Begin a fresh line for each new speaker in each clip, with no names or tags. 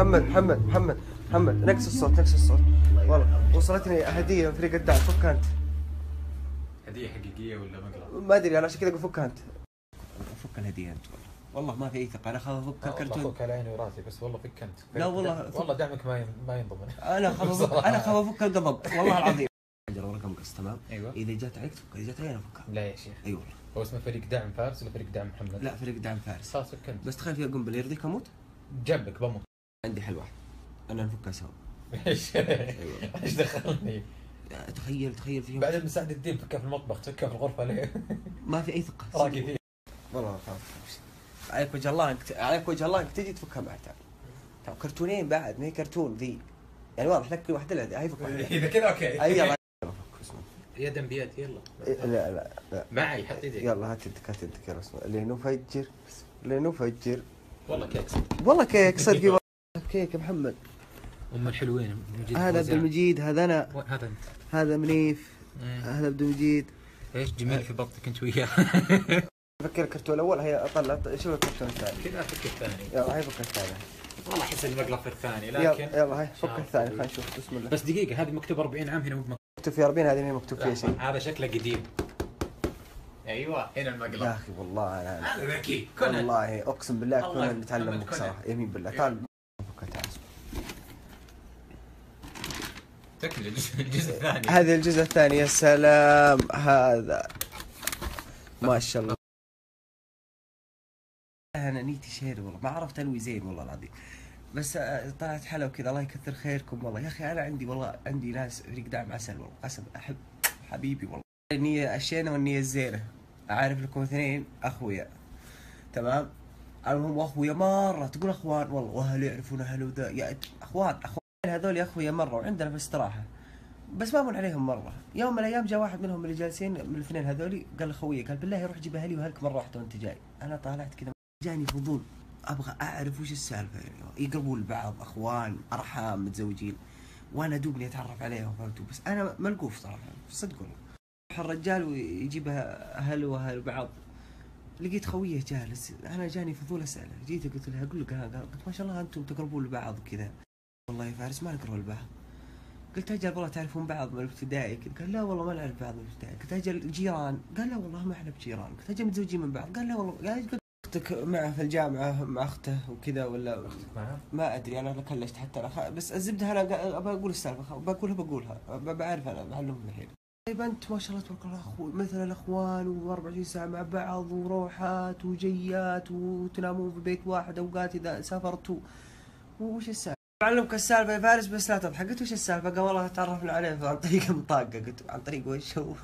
محمد نقص الصوت والله وصلتني هديه من فريق الدعم. فك انت.
هديه حقيقيه ولا مقلب؟
ما ادري انا عشان كذا اقول فك انت. فك الهديه انت. والله ما في اي ثقه. انا خاف افك الكرتون.
والله فك على عيني وراسي بس والله فك انت.
لا والله
دعمك ما ينضمن.
انا خاف افك القضب والله العظيم. رقم قص تمام.
ايوه
اذا جات عليك تفك، اذا جات علي انا افكها.
لا يا شيخ.
اي والله.
هو اسمه فريق دعم فارس ولا فريق دعم محمد؟
لا فريق دعم فارس.
خلاص فك انت.
بس تخيل فيها قنبله يرضيك اموت؟
جنبك بموت.
عندي حل واحد، انا نفكها سوا.
ايش دخلني؟
تخيل فيها
بعد مساعد الدين فكها في المطبخ تفكها في الغرفه ليه؟
ما في اي ثقه.
راقي فيه.
والله خلاص عليك وجه الله انك تجي تفكها معي. تعال كرتونين بعد، ما هي كرتون ذي يعني واضح لك واحده. لا هي فك
اذا كذا اوكي.
اي يلا
يدا بيد يلا.
لا
معي حط يدك.
يلا هات يدك يا رسول لنفجر.
والله كيك
صدق والله كيك يا محمد.
ام الحلوين
هذا عبد المجيد، هذا انا،
هذا انت،
هذا منيف، هذا عبد المجيد.
ايش جميل في بطنك انت وياه.
فكر الكرتون الاول، هي اطلع شوف الكرتون الثاني.
كذا فك الثاني.
يلا هاي فك الثاني.
والله احس المقلب في الثاني لكن
يلا هاي فك الثاني. خلينا نشوف بسم الله.
بس دقيقة هذه مكتوب 40 عام هنا
مكتوب في 40، هذه مكتوب فيها شيء.
هذا شكله قديم. ايوه هنا المقلب.
يا اخي والله
انا ذكي
والله اقسم بالله كنا نتعلم منك صراحه يمين بالله. تعال فك تعال.
تكمل الجزء الثاني.
هذا الجزء الثاني. يا سلام هذا ما شاء الله. انا نيتي شير والله، ما عرفت انوي زين والله العظيم، بس طلعت حلا وكذا. الله يكثر خيركم والله. يا اخي انا عندي ناس فريق دعم عسل والله، قسم احب حبيبي والله. النية الشينة والنية الزينة. اعرف لكم اثنين اخويا تمام، المهم اخويا مره، تقول اخوان والله، واهل يعرفون اهل وذا يا اخوان هذول اخويا مره، وعندنا في الاستراحه بس ما امن عليهم مره. يوم من الايام جاء واحد منهم اللي جالسين من الاثنين هذولي، قال لاخوي قال بالله روح جيب اهلي واهلك مره واحده وانت جاي. انا طالعت كذا جاني فضول ابغى اعرف وش السالفه يعني. يقربون لبعض اخوان ارحام متزوجين، وانا دوبني اتعرف عليهم فهمتوا. بس انا ملقوف صراحه صدق والله. الرجال ويجيب اهل واهل بعض. لقيت خويه جالس، انا جاني فضول اساله. جيت قلت له اقول لك قلت ما شاء الله انتم تقربون لبعض وكذا. والله يا فارس ما نقرب لبعض. قلت اجل والله تعرفون بعض من الابتدائي. قال لا والله ما نعرف بعض من الابتدائي. قلت اجل جيران. قال لا والله ما احنا بجيران. قلت اجل متزوجين من بعض. قال لا والله. قلت اختك معه في الجامعه مع اخته وكذا ولا ما ادري. انا كلشت حتى بس الزبده انا ابى اقول السالفه، بقولها بعرف انا بعلمهم الحين. طيب انت ما شاء الله تبارك الله اخوي مثل الاخوان و24 ساعه مع بعض وروحات وجيات وتنامون في بيت واحد اوقات اذا سافرتوا، وش السالفه؟ بعلمك السالفه يا فارس بس لا تضحك. قلت وش السالفه؟ قال والله تعرفنا عليه عن طريق مطاقه. قلت عن طريق وش هو؟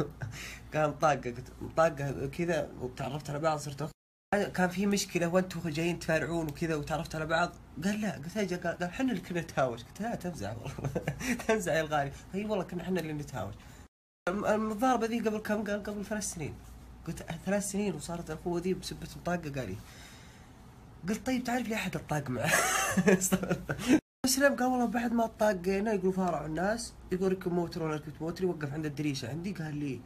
قال مطاقه. قلت مطاقه كذا وتعرفت على بعض صرت كان في مشكله وانتم جايين تفارعون وكذا وتعرفت على بعض. قال لا. قلت اجل. قال احنا اللي كنا نتهاوش. قلت لا تمزح والله. تمزح يا الغالي. اي والله كنا احنا اللي نتهاوش. الضاربه ذي قبل كم؟ قال قبل 3 سنين. قلت 3 سنين وصارت الاخوه ذي بسبه مطاقه. قال لي. قلت طيب تعرف لي احد الطاق معه؟ سلام. قال والله بعد ما طاقينا يقولوا فارعوا الناس، يقول ركب موتر ولا ركبت موتر، يوقف عند الدريشه عندي. قال لي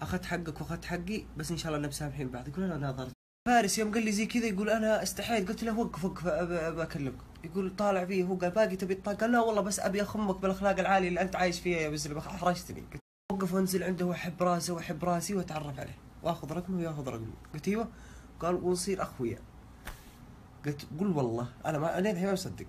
اخذت حقك واخذت حقي بس ان شاء الله مسامحين بعض. يقول انا ناظرت فارس يوم قال لي زي كذا يقول انا استحيت. قلت له وقف بكلمك. يقول طالع فيه هو قال باقي تبي الطاقه؟ قال لا والله بس ابي اخمك بالاخلاق العاليه اللي انت عايش فيها يا مسلم احرجتني. قلت وقف وانزل عنده واحب راسه واحب راسي واتعرف عليه واخذ رقمه وياخذ رقمي. قلت ايوه. قال ونصير اخويا. قلت قل والله انا ما الحين ما مصدق.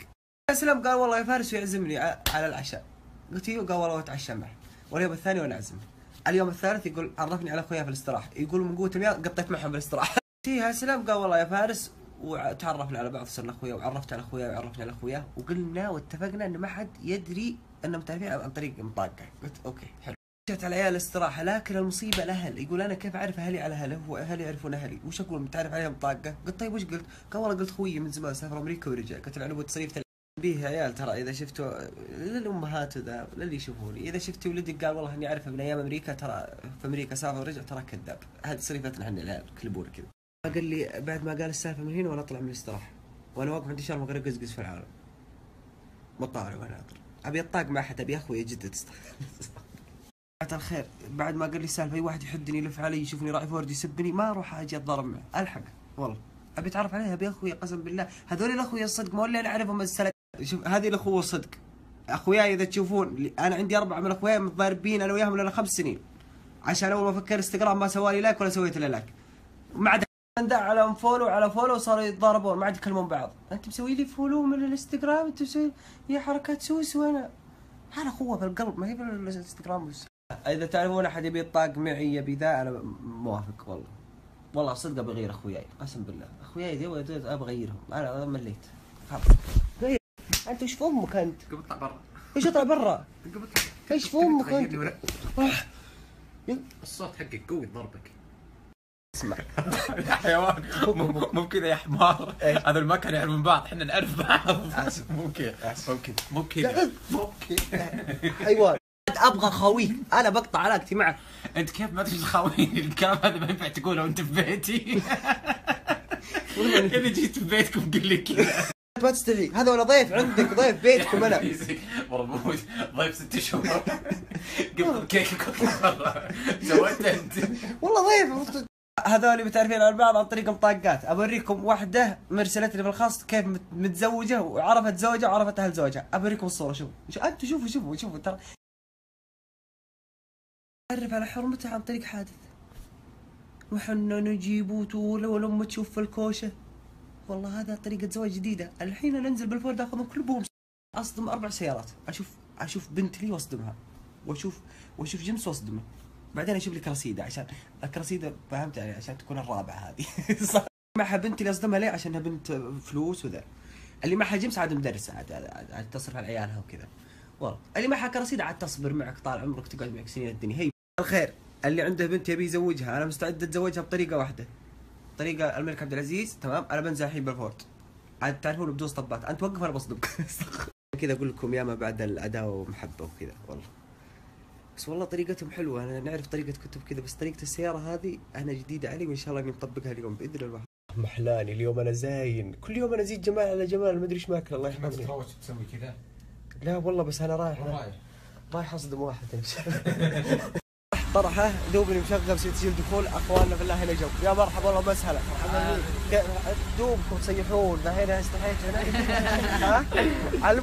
اسلم. قال والله يا فارس يعزمني على العشاء. قلت ايوه. قال والله اتعشى معه. واليوم الثاني وانا اعزمه. اليوم الثالث يقول عرفني على اخويا في الاستراحه. يقول من قوه المياه قطيت معهم في الاستراحه. يا سلام. قال والله يا فارس وتعرفنا على بعض صرنا اخويا وعرفت على اخويا وعرفنا على اخويا وقلنا واتفقنا ان ما حد يدري ان متعرفين عن طريق مطاقه. قلت اوكي حلو. جت على عيال الاستراحه لكن المصيبه الاهل. يقول انا كيف اعرف اهلي على اهله واهلي يعرفون اهلي؟ وش اقول متعرف عليهم طاقه؟ قلت طيب وش قلت؟ قال والله قلت خويي من زمان سافر امريكا ورجع. قلت العنب تصريف به عيال ترى اذا شفتوا للامهات ذا للي يشوفوني اذا شفتي ولدك قال والله اني اعرفه من ايام امريكا ترى في امريكا سافر ورجع ترى كذاب. هذه صريفتنا احنا العيال كلبونا كذا. قال لي بعد ما قال السالفه من هنا وانا اطلع من الاستراحه وانا واقف عند شارع غير قزقز في العالم مطالع وانا ناطر ابي الطاق مع احد ابي اخوي جده تستخدم. الخير بعد ما قال لي السالفه اي واحد يحدني يلف علي يشوفني راعي فورد يسبني ما اروح اجي اتضارب معه الحقه والله ابي اتعرف عليه ابي اخوي قسم بالله. هذول الاخويا الصدق ما اللي انا اعرفهم السنه شوف هذه الاخوه صدق. اخوياي اذا تشوفون انا عندي 4 من اخوياي متضاربين انا وياهم لنا 5 سنين عشان اول ما فكر انستغرام ما سوى لي لايك ولا سويت له لايك. ما عاد على فولو على فولو صاروا يتضاربون ما عاد يكلمون بعض. انت مسوي لي فولو من الانستغرام انت مسوي يا حركات سوس وانا هذا اخوه في القلب ما هي في الانستغرام بس. اذا تعرفون احد يبي يطاق معي يبي ذا انا موافق والله. والله صدق بغير اخوياي قسم بالله. اخوياي ابغى اغيرهم انا مليت خلاص. غير انت وش في امك انت؟
قبل اطلع برا.
ايش اطلع برا؟ ايش في امك انت؟
الصوت حقك قوي ضربك.
اسمع
يا حيوان مو بكذا يا حمار. هذول ما كانوا يعرفون بعض احنا نعرف بعض.
اسف
مو كذا
مو
كذا
حيوان. حيوان خويك انا بقطع علاقتي معك.
انت كيف ما تدري تخاويني؟ الكلام هذا ما ينفع تقوله وانت في بيتي. اذا جيت في بيتكم قل لي كذا.
ما تستحي هذا ولا ضيف عندك ضيف بيتكم انا.
والله ضيف 6 شهور قبل كيكك واطلع برا. سويت انت
والله ضيف. هذول متعرفين على بعض عن طريق مطاقات. اوريكم واحده مرسلت لي بالخاص كيف متزوجه وعرفت زوجها وعرفت اهل زوجها. اوريكم الصوره. شوفوا انتم شوفوا ترى تعرف على حرمتها عن طريق حادث. وحنا نجيبوا طول ولما تشوف في الكوشه. والله هذا طريقه زواج جديده. الحين انا انزل بالفورد اخذهم كل بوم اصدم 4 سيارات. اشوف بنت لي واصدمها واشوف جنس واصدمه. بعدين اشوف لي كرسيده عشان الكرسيده فهمت يعني عشان تكون الرابعه هذه. معها بنتي اللي اصدمها ليه عشانها بنت فلوس وذا. اللي معها جنس عاد مدرسه عاد تصرف على عيالها وكذا. والله اللي معها كرسيده عاد تصبر معك طال عمرك تقعد معك سنين الدنيا. هي الخير اللي عنده بنت يبي يزوجها انا مستعد اتزوجها بطريقه واحده. طريقه الملك عبد العزيز تمام. انا بنزل الحين بالفورد عاد تعرفون بدون طبات. انت وقف انا بصدمك. كذا اقول لكم ياما بعد العداوه ومحبه وكذا والله. بس والله طريقتهم حلوه. انا نعرف طريقه كتب كذا بس طريقه السياره هذه انا جديده علي وان شاء الله اني نطبقها اليوم باذن الله. محلاني اليوم انا زاين. كل يوم انا ازيد جمال على جمال ما ادري ايش ماكل الله يحفظني.
ما تتروج تسوي كذا.
لا والله بس انا رايح اصدم واحد. طرحه دوبني مشغل تسجيل دخول اخواننا بالله هنا جو. يا مرحبا والله مسهلا مرحبا. دوبكم تصيحون ذا هنا استحيت هنا. ها